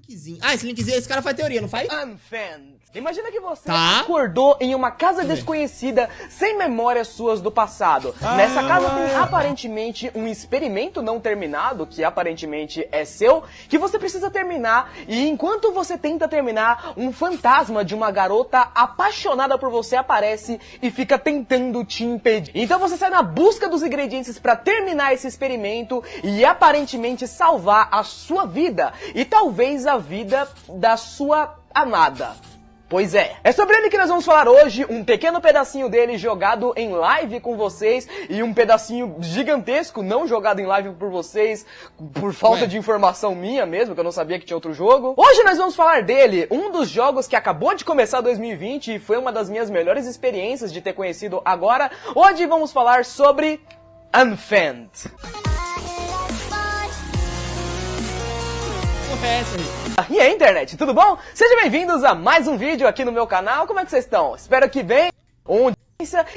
linkzinho. Ah, esse linkzinho, esse cara faz teoria, não faz? Unfriend. Imagina que você Tá. acordou em uma casa desconhecida, sem memórias suas do passado. Nessa casa tem aparentemente um experimento não terminado, que aparentemente é seu, que você precisa terminar. E enquanto você tenta terminar, um fantasma de uma garota apaixonada por você aparece e fica tentando te impedir. Então você sai na busca dos ingredientes para terminar esse experimento e aparentemente salvar a sua vida e talvez a vida da sua amada. Pois é sobre ele que nós vamos falar hoje, um pequeno pedacinho dele jogado em live com vocês e um pedacinho gigantesco não jogado em live por vocês por falta de informação minha mesmo, que eu não sabia que tinha outro jogo. Hoje nós vamos falar dele, um dos jogos que acabou de começar 2020 e foi uma das minhas melhores experiências de ter conhecido agora. Hoje vamos falar sobre Unfriend. E aí, internet, tudo bom? Sejam bem-vindos a mais um vídeo aqui no meu canal. Como é que vocês estão? Espero que bem.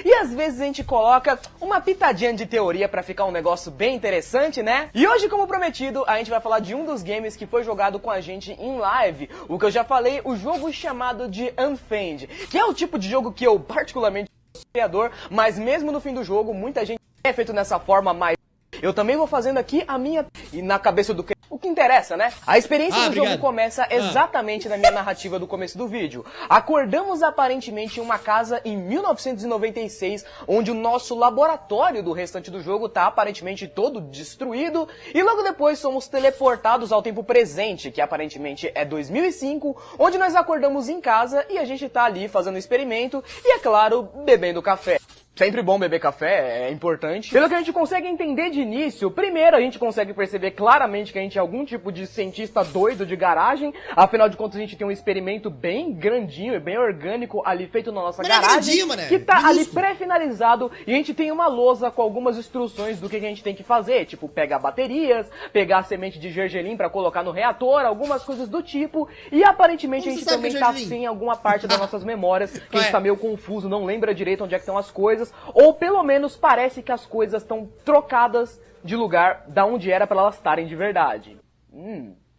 E às vezes a gente coloca uma pitadinha de teoria pra ficar um negócio bem interessante, né? E hoje, como prometido, a gente vai falar de um dos games que foi jogado com a gente em live. O que eu já falei, o jogo chamado de Unfriend, que é o tipo de jogo que eu particularmente sou criador, mas mesmo no fim do jogo, muita gente é feito dessa forma, mas eu também vou fazendo aqui a minha e na cabeça do o que interessa, né? A experiência do jogo começa exatamente na minha narrativa do começo do vídeo. Acordamos aparentemente em uma casa em 1996, onde o nosso laboratório do restante do jogo tá aparentemente todo destruído, e logo depois somos teleportados ao tempo presente, que aparentemente é 2005, onde nós acordamos em casa e a gente tá ali fazendo um experimento e, é claro, bebendo café. Sempre bom beber café, é importante. Pelo que a gente consegue entender de início, primeiro a gente consegue perceber claramente que a gente é algum tipo de cientista doido de garagem. Afinal de contas, a gente tem um experimento bem grandinho e bem orgânico ali feito na nossa garagem, que tá ali pré-finalizado, e a gente tem uma lousa com algumas instruções do que a gente tem que fazer, tipo pegar baterias, pegar a semente de gergelim pra colocar no reator, algumas coisas do tipo, e aparentemente a gente também tá sem alguma parte das nossas memórias, que a gente tá meio confuso, não lembra direito onde é que estão as coisas, ou pelo menos parece que as coisas estão trocadas de lugar da onde era pra elas estarem de verdade.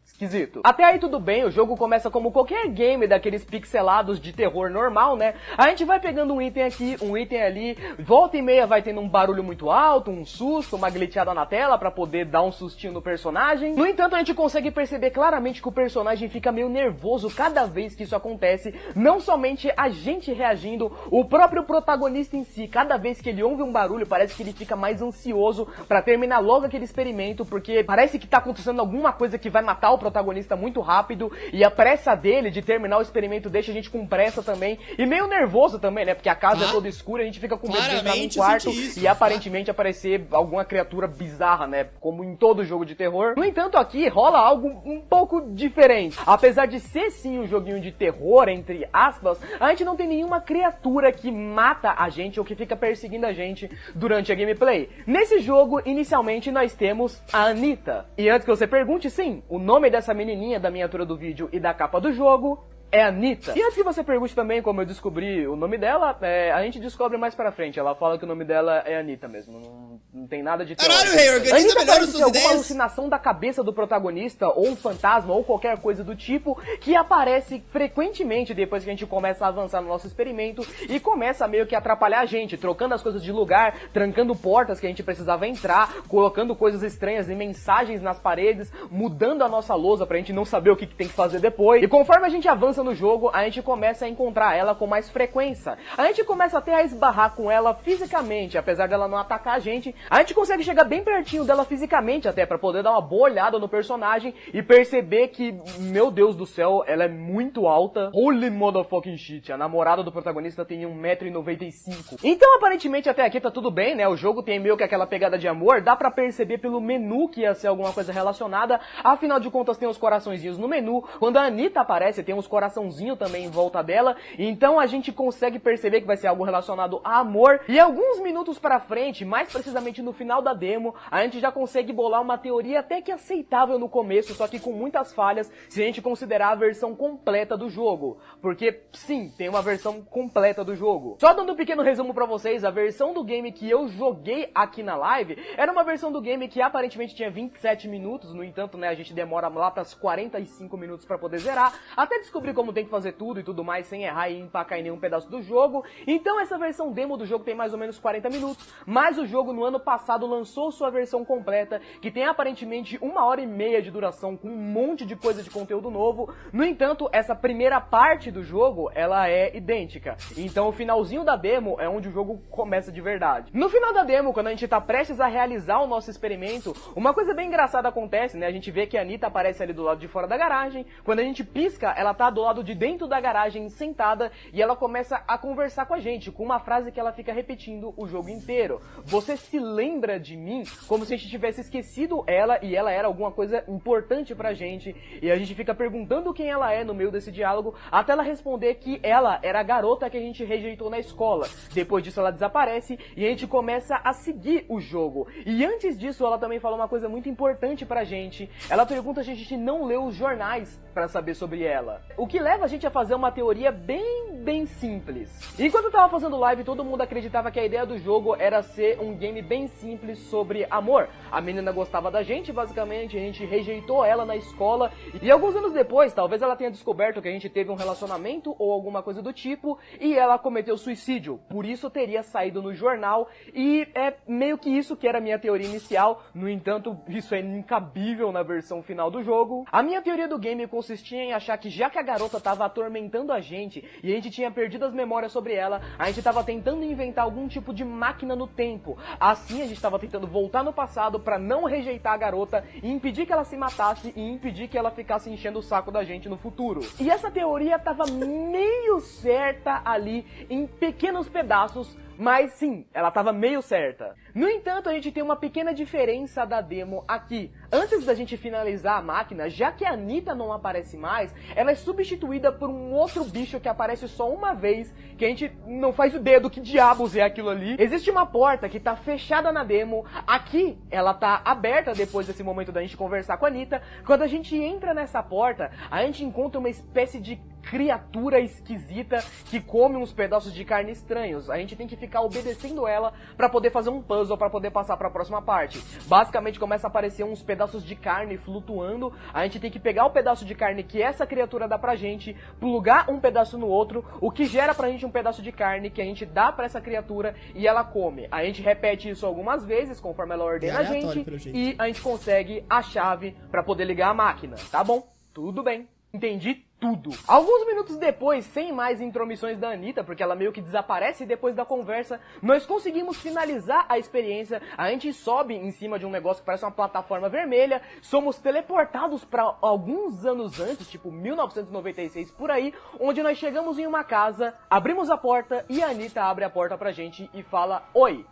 Esquisito. Até aí tudo bem, o jogo começa como qualquer game daqueles pixelados de terror normal, né? A gente vai pegando um item aqui, um item ali, volta e meia vai tendo um barulho muito alto, um susto, uma glitchada na tela pra poder dar um sustinho no personagem. No entanto, a gente consegue perceber claramente que o personagem fica meio nervoso cada vez que isso acontece, não somente a gente reagindo, o próprio protagonista em si, cada vez que ele ouve um barulho, parece que ele fica mais ansioso pra terminar logo aquele experimento, porque parece que tá acontecendo alguma coisa que vai matar o protagonista muito rápido, e a pressa dele de terminar o experimento deixa a gente com pressa também, e meio nervoso também, né, porque a casa é toda escura, a gente fica com medo de entrar num quarto e aparentemente aparecer alguma criatura bizarra, né, como em todo jogo de terror. No entanto, aqui rola algo um pouco diferente. Apesar de ser sim um joguinho de terror, entre aspas, a gente não tem nenhuma criatura que mata a gente ou que fica perseguindo a gente durante a gameplay. Nesse jogo, inicialmente, nós temos a Anitta. E antes que você pergunte, sim, o nome dessa menininha da miniatura do vídeo e da capa do jogo é a Anitta. E antes que você pergunte também como eu descobri o nome dela, a gente descobre mais pra frente. Ela fala que o nome dela é Anitta mesmo. Não tem nada de teórico. Caralho, rei, organiza melhor as suas alguma ideias. Alucinação da cabeça do protagonista, ou um fantasma, ou qualquer coisa do tipo, que aparece frequentemente depois que a gente começa a avançar no nosso experimento e começa meio que a atrapalhar a gente, trocando as coisas de lugar, trancando portas que a gente precisava entrar, colocando coisas estranhas e mensagens nas paredes, mudando a nossa lousa pra gente não saber o que tem que fazer depois. E conforme a gente avança no jogo, a gente começa a encontrar ela com mais frequência. A gente começa até a esbarrar com ela fisicamente, apesar dela não atacar a gente consegue chegar bem pertinho dela fisicamente até, pra poder dar uma boa olhada no personagem e perceber que, meu Deus do céu, ela é muito alta. Holy motherfucking shit, a namorada do protagonista tem 1,95 m. Então, aparentemente, até aqui tá tudo bem, né? O jogo tem meio que aquela pegada de amor, dá pra perceber pelo menu que ia ser alguma coisa relacionada, afinal de contas tem os coraçõezinhos no menu. Quando a Anitta aparece, tem uns corações coraçãozinho também em volta dela, então a gente consegue perceber que vai ser algo relacionado a amor. E alguns minutos pra frente, mais precisamente no final da demo, a gente já consegue bolar uma teoria até que aceitável no começo, só que com muitas falhas se a gente considerar a versão completa do jogo. Porque, sim, tem uma versão completa do jogo. Só dando um pequeno resumo pra vocês, a versão do game que eu joguei aqui na live era uma versão do game que aparentemente tinha 27 minutos, no entanto, né, a gente demora lá pras 45 minutos pra poder zerar, até descobrir como tem que fazer tudo e tudo mais sem errar e empacar em nenhum pedaço do jogo. Então essa versão demo do jogo tem mais ou menos 40 minutos, mas o jogo no ano passado lançou sua versão completa, que tem aparentemente 1h30 de duração, com um monte de coisa de conteúdo novo. No entanto, essa primeira parte do jogo, ela é idêntica. Então o finalzinho da demo é onde o jogo começa de verdade. No final da demo, quando a gente tá prestes a realizar o nosso experimento, uma coisa bem engraçada acontece, né? A gente vê que a Anitta aparece ali do lado de fora da garagem. Quando a gente pisca, ela tá do lado de dentro da garagem, sentada, e ela começa a conversar com a gente, com uma frase que ela fica repetindo o jogo inteiro. Você se lembra de mim? Como se a gente tivesse esquecido ela e ela era alguma coisa importante pra gente. E a gente fica perguntando quem ela é no meio desse diálogo, até ela responder que ela era a garota que a gente rejeitou na escola. Depois disso ela desaparece e a gente começa a seguir o jogo. E antes disso ela também fala uma coisa muito importante pra gente. Ela pergunta se a gente não leu os jornais pra saber sobre ela. O que leva a gente a fazer uma teoria bem simples. Enquanto eu tava fazendo live, todo mundo acreditava que a ideia do jogo era ser um game bem simples sobre amor. A menina gostava da gente, basicamente, a gente rejeitou ela na escola, e alguns anos depois, talvez ela tenha descoberto que a gente teve um relacionamento ou alguma coisa do tipo, e ela cometeu suicídio. Por isso teria saído no jornal, e é meio que isso que era a minha teoria inicial. No entanto, isso é incabível na versão final do jogo. A minha teoria do game consistia em achar que já que a garota tava atormentando a gente, e a gente tinha perdido as memórias sobre ela, a gente tava tentando inventar algum tipo de máquina no tempo. Assim a gente tava tentando voltar no passado pra não rejeitar a garota e impedir que ela se matasse e impedir que ela ficasse enchendo o saco da gente no futuro. E essa teoria tava meio certa ali em pequenos pedaços, mas sim, ela tava meio certa. No entanto, a gente tem uma pequena diferença da demo aqui. Antes da gente finalizar a máquina, já que a Anitta não aparece mais, ela é substituída por um outro bicho que aparece só uma vez, que a gente não faz ideia do que diabos é aquilo ali. Existe uma porta que tá fechada na demo. Aqui, ela tá aberta depois desse momento da gente conversar com a Anitta. Quando a gente entra nessa porta, a gente encontra uma espécie de criatura esquisita que come uns pedaços de carne estranhos. A gente tem que ficar obedecendo ela pra poder fazer um puzzle, pra poder passar pra próxima parte. Basicamente começa a aparecer uns pedaços de carne flutuando. A gente tem que pegar o pedaço de carne que essa criatura dá pra gente, plugar um pedaço no outro, o que gera pra gente um pedaço de carne que a gente dá pra essa criatura e ela come. A gente repete isso algumas vezes conforme ela ordena a gente e a gente consegue a chave pra poder ligar a máquina, tá bom? Tudo bem. Entendi tudo. Alguns minutos depois, sem mais intromissões da Anitta, porque ela meio que desaparece depois da conversa, nós conseguimos finalizar a experiência. A gente sobe em cima de um negócio que parece uma plataforma vermelha, somos teleportados para alguns anos antes, tipo 1996 por aí, onde nós chegamos em uma casa, abrimos a porta e a Anitta abre a porta pra gente e fala: "Oi".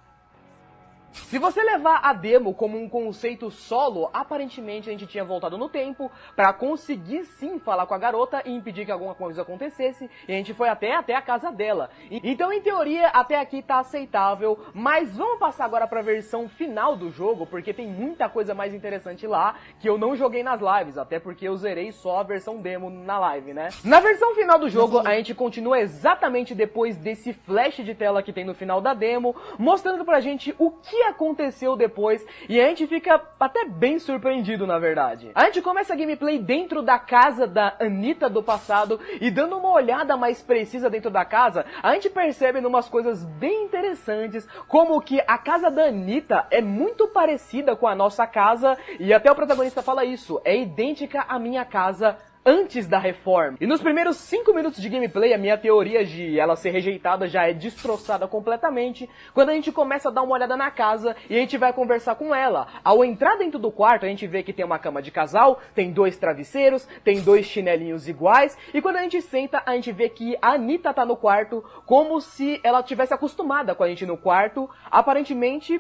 Se você levar a demo como um conceito solo, aparentemente a gente tinha voltado no tempo pra conseguir sim falar com a garota e impedir que alguma coisa acontecesse, e a gente foi até a casa dela. Então, em teoria, até aqui tá aceitável, mas vamos passar agora pra versão final do jogo, porque tem muita coisa mais interessante lá que eu não joguei nas lives, até porque eu zerei só a versão demo na live, né? Na versão final do jogo, a gente continua exatamente depois desse flash de tela que tem no final da demo, mostrando pra gente o que aconteceu depois, e a gente fica até bem surpreendido, na verdade. A gente começa a gameplay dentro da casa da Anitta do passado, e dando uma olhada mais precisa dentro da casa, a gente percebe umas coisas bem interessantes, como que a casa da Anitta é muito parecida com a nossa casa, e até o protagonista fala isso, é idêntica à minha casa antes da reforma. E nos primeiros 5 minutos de gameplay, a minha teoria de ela ser rejeitada já é destroçada completamente, quando a gente começa a dar uma olhada na casa e a gente vai conversar com ela. Ao entrar dentro do quarto, a gente vê que tem uma cama de casal, tem 2 travesseiros, tem 2 chinelinhos iguais, e quando a gente senta, a gente vê que a Anitta tá no quarto, como se ela tivesse acostumada com a gente no quarto. Aparentemente,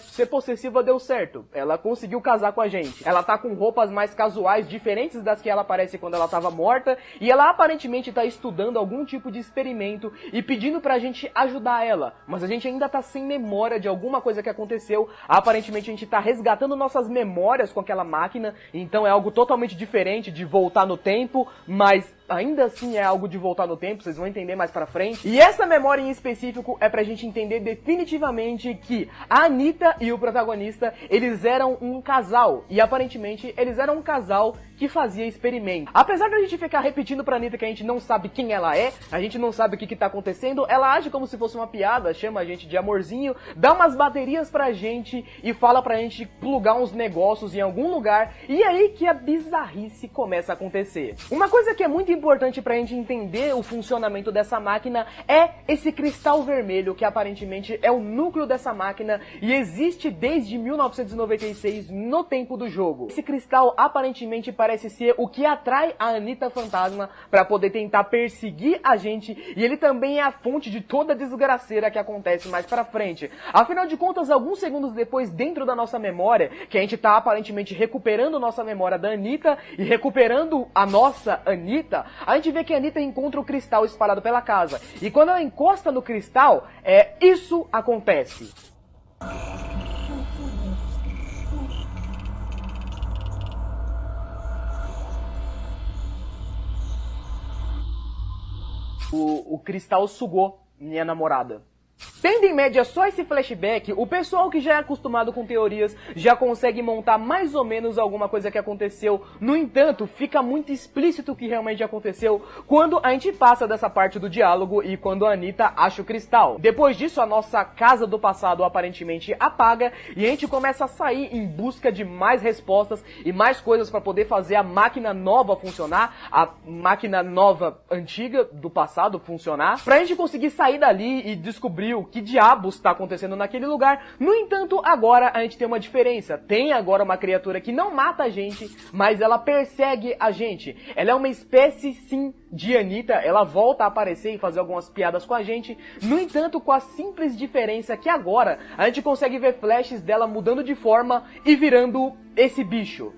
ser possessiva deu certo. Ela conseguiu casar com a gente. Ela tá com roupas mais casuais, diferentes das que ela aparece quando ela estava morta, e ela aparentemente está estudando algum tipo de experimento e pedindo pra gente ajudar ela, mas a gente ainda tá sem memória de alguma coisa que aconteceu. Aparentemente a gente tá resgatando nossas memórias com aquela máquina, então é algo totalmente diferente de voltar no tempo, mas ainda assim é algo de voltar no tempo, vocês vão entender mais pra frente. E essa memória em específico é pra gente entender definitivamente que a Anitta e o protagonista, eles eram um casal, e aparentemente eles eram um casal que fazia experimento. Apesar da gente ficar repetindo pra Anitta que a gente não sabe quem ela é, a gente não sabe o que tá acontecendo, ela age como se fosse uma piada, chama a gente de amorzinho, dá umas baterias pra gente e fala pra gente plugar uns negócios em algum lugar, e é aí que a bizarrice começa a acontecer. Uma coisa que é muito importante pra gente entender o funcionamento dessa máquina é esse cristal vermelho, que aparentemente é o núcleo dessa máquina e existe desde 1996 no tempo do jogo. Esse cristal aparentemente parece ser o que atrai a Anitta Fantasma pra poder tentar perseguir a gente, e ele também é a fonte de toda a desgraceira que acontece mais pra frente. Afinal de contas, alguns segundos depois, dentro da nossa memória, que a gente tá aparentemente recuperando nossa memória da Anitta e recuperando a nossa Anitta, a gente vê que a Anitta encontra o cristal espalhado pela casa. E quando ela encosta no cristal, isso acontece. O cristal sugou minha namorada. Tendo em média só esse flashback, o pessoal que já é acostumado com teorias já consegue montar mais ou menos alguma coisa que aconteceu. No entanto, fica muito explícito o que realmente aconteceu quando a gente passa dessa parte do diálogo e quando a Anitta acha o cristal. Depois disso, a nossa casa do passado aparentemente apaga e a gente começa a sair em busca de mais respostas e mais coisas para poder fazer a máquina nova funcionar, a máquina nova antiga do passado funcionar, pra gente conseguir sair dali e descobrir o que diabos está acontecendo naquele lugar. No entanto, agora a gente tem uma diferença. Tem agora uma criatura que não mata a gente, mas ela persegue a gente. Ela é uma espécie, sim, de Anitta. Ela volta a aparecer e fazer algumas piadas com a gente. No entanto, com a simples diferença que agora a gente consegue ver flashes dela mudando de forma e virando esse bicho.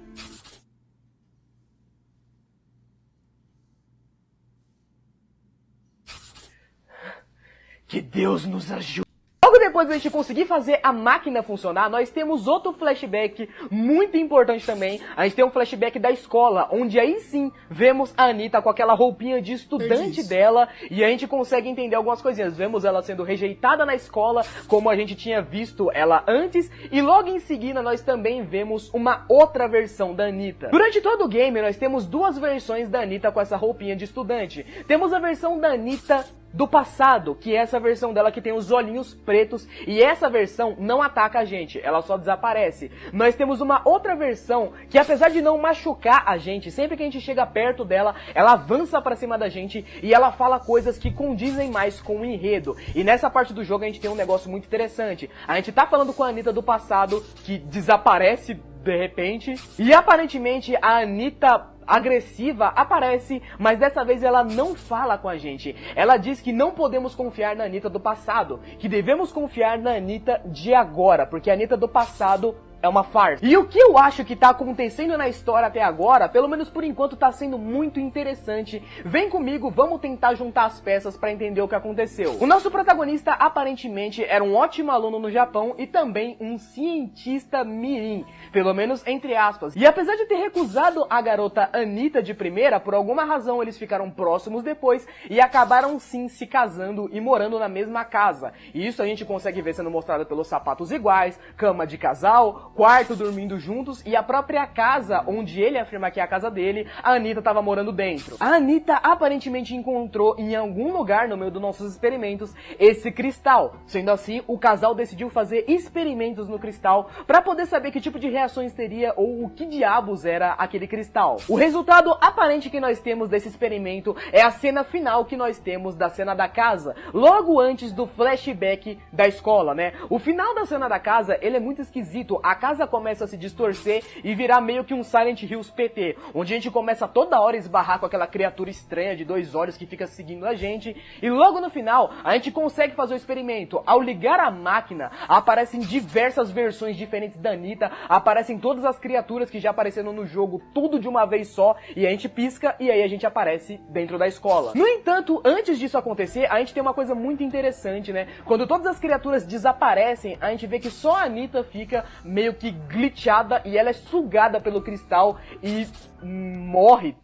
Que Deus nos ajude. Logo depois da gente conseguir fazer a máquina funcionar, nós temos outro flashback muito importante também. A gente tem um flashback da escola, onde aí sim vemos a Anitta com aquela roupinha de estudante dela e a gente consegue entender algumas coisinhas. Vemos ela sendo rejeitada na escola, como a gente tinha visto ela antes, e logo em seguida nós também vemos uma outra versão da Anitta. Durante todo o game nós temos duas versões da Anitta com essa roupinha de estudante. Temos a versão da Anitta do passado, que é essa versão dela que tem os olhinhos pretos, e essa versão não ataca a gente, ela só desaparece. Nós temos uma outra versão que, apesar de não machucar a gente, sempre que a gente chega perto dela, ela avança pra cima da gente e ela fala coisas que condizem mais com o enredo. E nessa parte do jogo a gente tem um negócio muito interessante. A gente tá falando com a Anitta do passado, que desaparece de repente, e aparentemente a Anitta agressiva aparece, mas dessa vez ela não fala com a gente. Ela diz que não podemos confiar na Anitta do passado, que devemos confiar na Anitta de agora, porque a Anitta do passado é uma farsa. E o que eu acho que tá acontecendo na história até agora, pelo menos por enquanto, tá sendo muito interessante. Vem comigo, vamos tentar juntar as peças pra entender o que aconteceu. O nosso protagonista aparentemente era um ótimo aluno no Japão e também um cientista mirim, pelo menos entre aspas. E apesar de ter recusado a garota Anitta de primeira, por alguma razão eles ficaram próximos depois e acabaram sim se casando e morando na mesma casa. E isso a gente consegue ver sendo mostrado pelos sapatos iguais, cama de casal, quarto dormindo juntos e a própria casa onde ele afirma que é a casa dele, a Anitta estava morando dentro. A Anitta aparentemente encontrou em algum lugar no meio dos nossos experimentos esse cristal. Sendo assim, o casal decidiu fazer experimentos no cristal para poder saber que tipo de reações teria ou o que diabos era aquele cristal. O resultado aparente que nós temos desse experimento é a cena final que nós temos da cena da casa, logo antes do flashback da escola, né? O final da cena da casa, ele é muito esquisito. A casa começa a se distorcer e virar meio que um Silent Hills PT, onde a gente começa toda hora a esbarrar com aquela criatura estranha de 2 olhos que fica seguindo a gente, e logo no final a gente consegue fazer o experimento. Ao ligar a máquina, aparecem diversas versões diferentes da Anitta, aparecem todas as criaturas que já apareceram no jogo, tudo de uma vez só, e a gente pisca e aí a gente aparece dentro da escola. No entanto, antes disso acontecer, a gente tem uma coisa muito interessante, né? Quando todas as criaturas desaparecem, a gente vê que só a Anitta fica meio que glitchada e ela é sugada pelo cristal e morre.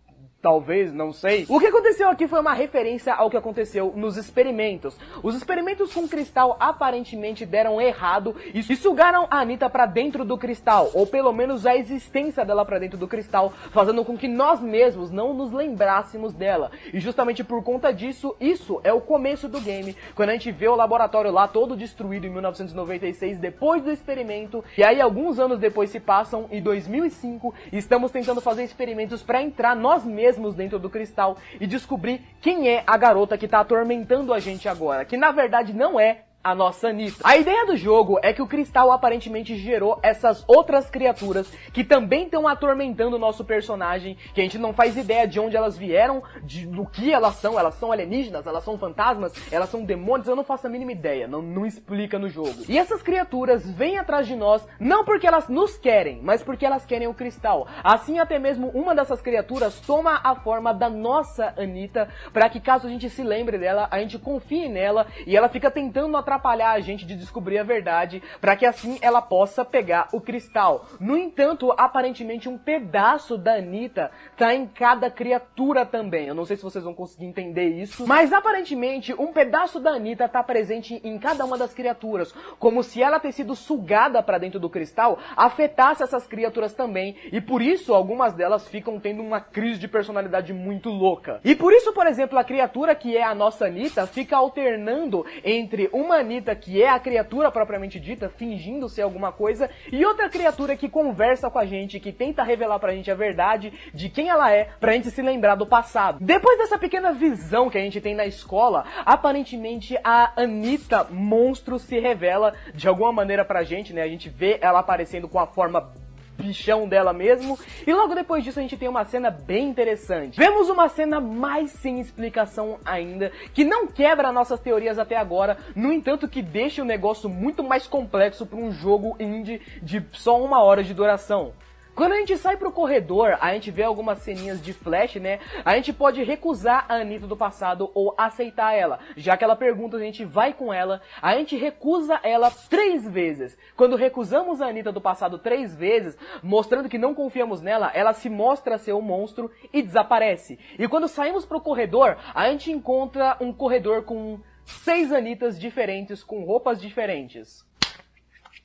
Talvez, não sei. O que aconteceu aqui foi uma referência ao que aconteceu nos experimentos. Os experimentos com cristal aparentemente deram errado e sugaram a Anitta pra dentro do cristal, ou pelo menos a existência dela pra dentro do cristal, fazendo com que nós mesmos não nos lembrássemos dela. E justamente por conta disso, isso é o começo do game, quando a gente vê o laboratório lá todo destruído em 1996, depois do experimento, e aí alguns anos depois se passam, em 2005, estamos tentando fazer experimentos pra entrar nós mesmos dentro do cristal e descobrir quem é a garota que tá atormentando a gente agora, que na verdade não é a nossa Anitta. A ideia do jogo é que o cristal aparentemente gerou essas outras criaturas que também estão atormentando o nosso personagem, que a gente não faz ideia de onde elas vieram, do que elas são alienígenas, elas são fantasmas, elas são demônios, eu não faço a mínima ideia, não explica no jogo. E essas criaturas vêm atrás de nós, não porque elas nos querem, mas porque elas querem o cristal. Assim até mesmo uma dessas criaturas toma a forma da nossa Anitta, para que caso a gente se lembre dela, a gente confie nela, e ela fica tentando atrapalhar a gente de descobrir a verdade, para que assim ela possa pegar o cristal. No entanto, aparentemente um pedaço da Anitta tá em cada criatura também. Eu não sei se vocês vão conseguir entender isso, mas aparentemente um pedaço da Anitta tá presente em cada uma das criaturas, como se ela ter sido sugada para dentro do cristal afetasse essas criaturas também, e por isso algumas delas ficam tendo uma crise de personalidade muito louca. E por isso, por exemplo, a criatura que é a nossa Anitta fica alternando entre uma Anitta que é a criatura propriamente dita, fingindo ser alguma coisa, e outra criatura que conversa com a gente, que tenta revelar pra gente a verdade de quem ela é, pra gente se lembrar do passado. Depois dessa pequena visão que a gente tem na escola, aparentemente a Anitta monstro se revela de alguma maneira pra gente, né? A gente vê ela aparecendo com a forma bichão dela mesmo, e logo depois disso a gente tem uma cena bem interessante. Vemos uma cena mais sem explicação ainda, que não quebra nossas teorias até agora, no entanto que deixa o negócio muito mais complexo para um jogo indie de só 1 hora de duração. Quando a gente sai pro corredor, a gente vê algumas ceninhas de flash, né? A gente pode recusar a Anitta do passado ou aceitar ela. Já que ela pergunta, a gente vai com ela. A gente recusa ela 3 vezes. Quando recusamos a Anitta do passado 3 vezes, mostrando que não confiamos nela, ela se mostra ser um monstro e desaparece. E quando saímos pro corredor, a gente encontra um corredor com 6 Anittas diferentes, com roupas diferentes.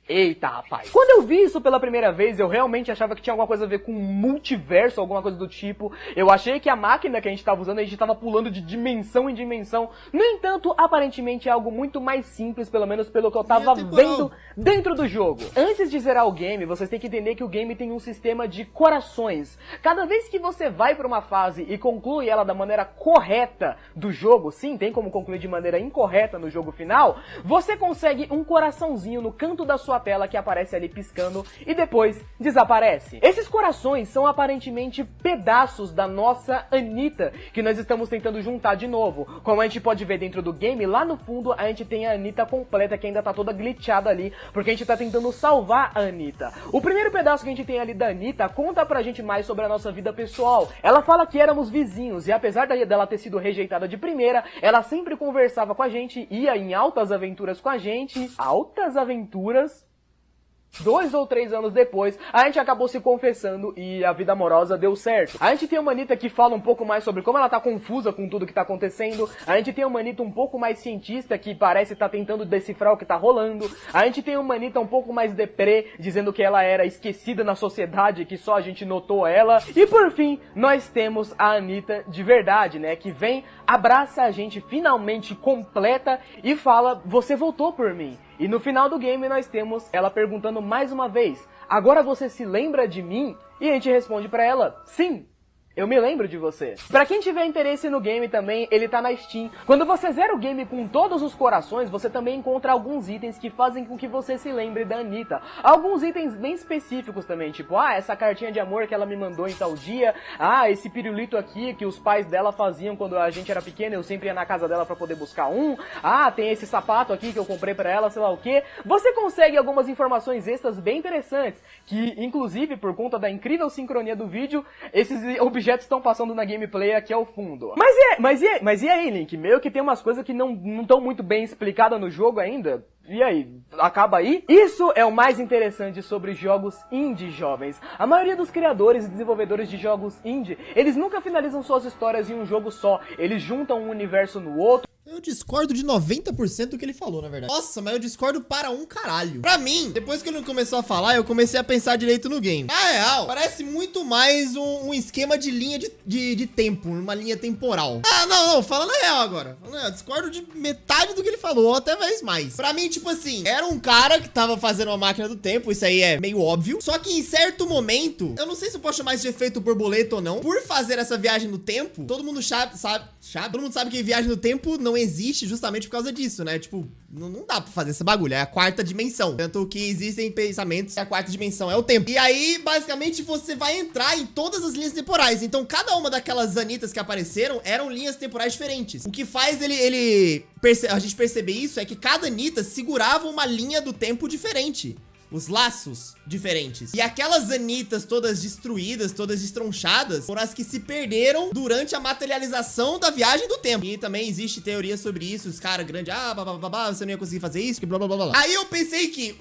Eita, rapaz. Quando eu vi isso pela primeira vez, eu realmente achava que tinha alguma coisa a ver com multiverso, alguma coisa do tipo. Eu achei que a máquina que a gente tava usando, a gente tava pulando de dimensão em dimensão. No entanto, aparentemente é algo muito mais simples, pelo menos pelo que eu tava vendo dentro do jogo. Antes de zerar o game, vocês têm que entender que o game tem um sistema de corações. Cada vez que você vai pra uma fase e conclui ela da maneira correta do jogo, sim, tem como concluir de maneira incorreta no jogo final, você consegue um coraçãozinho no canto da sua tela que aparece ali piscando e depois desaparece. Esses corações são aparentemente pedaços da nossa Anitta que nós estamos tentando juntar de novo. Como a gente pode ver dentro do game, lá no fundo a gente tem a Anitta completa que ainda tá toda glitchada ali, porque a gente tá tentando salvar a Anitta. O primeiro pedaço que a gente tem ali da Anitta conta pra gente mais sobre a nossa vida pessoal. Ela fala que éramos vizinhos e apesar dela ter sido rejeitada de primeira, ela sempre conversava com a gente, ia em altas aventuras com a gente. Altas aventuras? 2 ou 3 anos depois, a gente acabou se confessando e a vida amorosa deu certo. A gente tem uma Anitta que fala um pouco mais sobre como ela tá confusa com tudo que tá acontecendo. A gente tem uma Anitta um pouco mais cientista que parece estar tentando decifrar o que tá rolando. A gente tem uma Anitta um pouco mais deprê, dizendo que ela era esquecida na sociedade, que só a gente notou ela. E por fim, nós temos a Anitta de verdade, né? Que vem, abraça a gente finalmente completa e fala, você voltou por mim. E no final do game nós temos ela perguntando mais uma vez, agora você se lembra de mim? E a gente responde pra ela, sim, Eu me lembro de você. Pra quem tiver interesse no game também, ele tá na Steam. Quando você zera o game com todos os corações, você também encontra alguns itens que fazem com que você se lembre da Anitta. Alguns itens bem específicos também, tipo, essa cartinha de amor que ela me mandou em tal dia, esse pirulito aqui que os pais dela faziam quando a gente era pequena, eu sempre ia na casa dela pra poder buscar um. Tem esse sapato aqui que eu comprei pra ela, sei lá o que. Você consegue algumas informações extras bem interessantes, que inclusive por conta da incrível sincronia do vídeo, esses objetos estão passando na gameplay aqui ao fundo. Mas e aí, Link? Meio que tem umas coisas que não estão muito bem explicadas no jogo ainda. E aí? Acaba aí? Isso é o mais interessante sobre jogos indie, jovens. A maioria dos criadores e desenvolvedores de jogos indie, eles nunca finalizam suas histórias em um jogo só. Eles juntam um universo no outro. Eu discordo de 90% do que ele falou, na verdade. Nossa, mas eu discordo para um caralho. Pra mim, depois que ele começou a falar, eu comecei a pensar direito no game. Na real, parece muito mais um esquema de linha de tempo, uma linha temporal. Não, falando a real agora. Eu discordo de metade do que ele falou, ou até mais. Pra mim, tipo assim, era um cara que tava fazendo uma máquina do tempo, isso aí é meio óbvio. Só que em certo momento, eu não sei se eu posso chamar isso de efeito borboleta ou não, por fazer essa viagem no tempo, todo mundo todo mundo sabe que viagem no tempo não existe justamente por causa disso, né? Tipo, não dá pra fazer esse bagulho, é a quarta dimensão. Tanto que existem pensamentos que a quarta dimensão é o tempo. E aí, basicamente, você vai entrar em todas as linhas temporais. Então, cada uma daquelas Anitas que apareceram eram linhas temporais diferentes. O que faz a gente perceber isso é que cada Anita segurava uma linha do tempo diferente. Os laços diferentes. E aquelas Anitas todas destruídas, todas estronchadas, foram as que se perderam durante a materialização da viagem do tempo. E também existe teoria sobre isso. Os caras grandes, você não ia conseguir fazer isso, que blá blá blá blá. Aí eu pensei que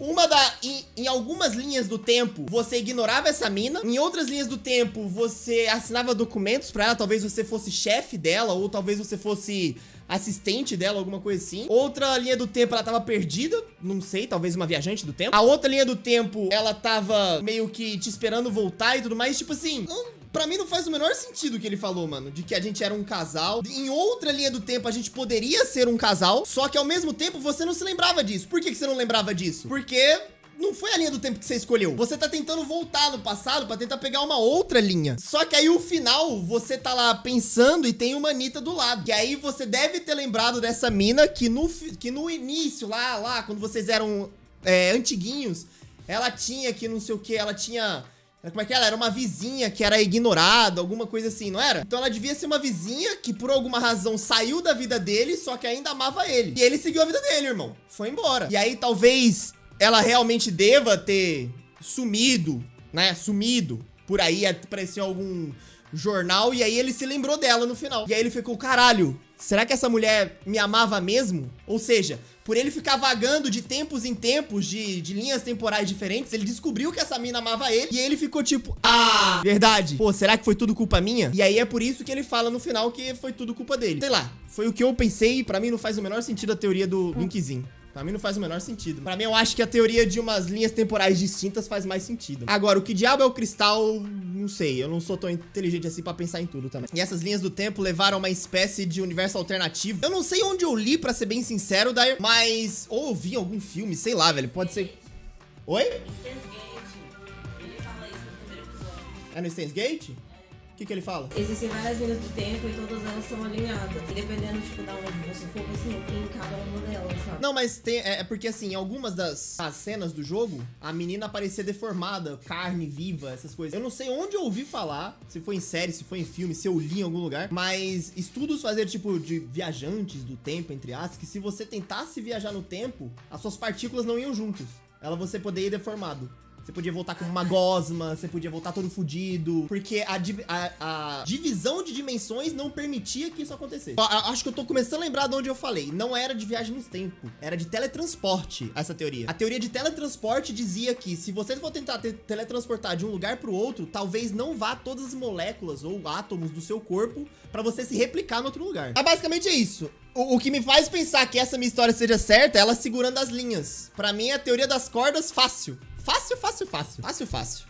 em algumas linhas do tempo, você ignorava essa mina. Em outras linhas do tempo, você assinava documentos pra ela. Talvez você fosse chefe dela, ou talvez você fosse assistente dela, alguma coisa assim. Outra linha do tempo, ela tava perdida, não sei, talvez uma viajante do tempo. A outra linha do tempo, ela tava meio que te esperando voltar e tudo mais, tipo assim, pra mim não faz o menor sentido o que ele falou, mano, de que a gente era um casal. Em outra linha do tempo, a gente poderia ser um casal, só que ao mesmo tempo, você não se lembrava disso. Por que você não lembrava disso? Porque não foi a linha do tempo que você escolheu. Você tá tentando voltar no passado pra tentar pegar uma outra linha. Só que aí o final, você tá lá pensando e tem uma Anitta do lado. E aí você deve ter lembrado dessa mina que no início, lá, quando vocês eram antiguinhos, ela tinha que não sei o que, ela tinha... Como é que ela era? Uma vizinha que era ignorada, alguma coisa assim, não era? Então ela devia ser uma vizinha que por alguma razão saiu da vida dele, só que ainda amava ele. E ele seguiu a vida dele, irmão. Foi embora. E aí talvez ela realmente deva ter sumido, né? Sumido. Por aí apareceu algum jornal e aí ele se lembrou dela no final. E aí ele ficou, caralho, será que essa mulher me amava mesmo? Ou seja, por ele ficar vagando de tempos em tempos, de linhas temporais diferentes, ele descobriu que essa mina amava ele e ele ficou tipo, verdade. Pô, será que foi tudo culpa minha? E aí é por isso que ele fala no final que foi tudo culpa dele. Sei lá, foi o que eu pensei e pra mim não faz o menor sentido a teoria do Linkzinho. Pra mim não faz o menor sentido. Pra mim eu acho que a teoria de umas linhas temporais distintas faz mais sentido. Agora, o que diabo é o cristal? Não sei, eu não sou tão inteligente assim pra pensar em tudo também. E essas linhas do tempo levaram a uma espécie de universo alternativo. Eu não sei onde eu li, pra ser bem sincero, Dair, mas... ou eu vi em algum filme, sei lá, velho, pode ser... Oi? Steins Gate, ele fala isso no primeiro episódio. É no Steins Gate? O que ele fala? Existem várias linhas do tempo e todas elas são alinhadas. E dependendo, tipo, da onde você for, você entra em cada uma delas, sabe? Não, mas é porque assim, em algumas das cenas do jogo, a menina parecia deformada, carne viva, essas coisas. Eu não sei onde eu ouvi falar, se foi em série, se foi em filme, se eu li em algum lugar, mas estudos fazer tipo de viajantes do tempo, entre aspas, que se você tentasse viajar no tempo, as suas partículas não iam juntos. Você poderia ir deformado. Você podia voltar como uma gosma, você podia voltar todo fudido, porque a divisão de dimensões não permitia que isso acontecesse. Acho que eu tô começando a lembrar de onde eu falei. Não era de viagem no tempo, era de teletransporte, essa teoria. A teoria de teletransporte dizia que se você for tentar teletransportar de um lugar pro outro, talvez não vá todas as moléculas ou átomos do seu corpo pra você se replicar no outro lugar. Mas basicamente é isso. O que me faz pensar que essa minha história seja certa é ela segurando as linhas. Pra mim, é a teoria das cordas fácil. Fácil.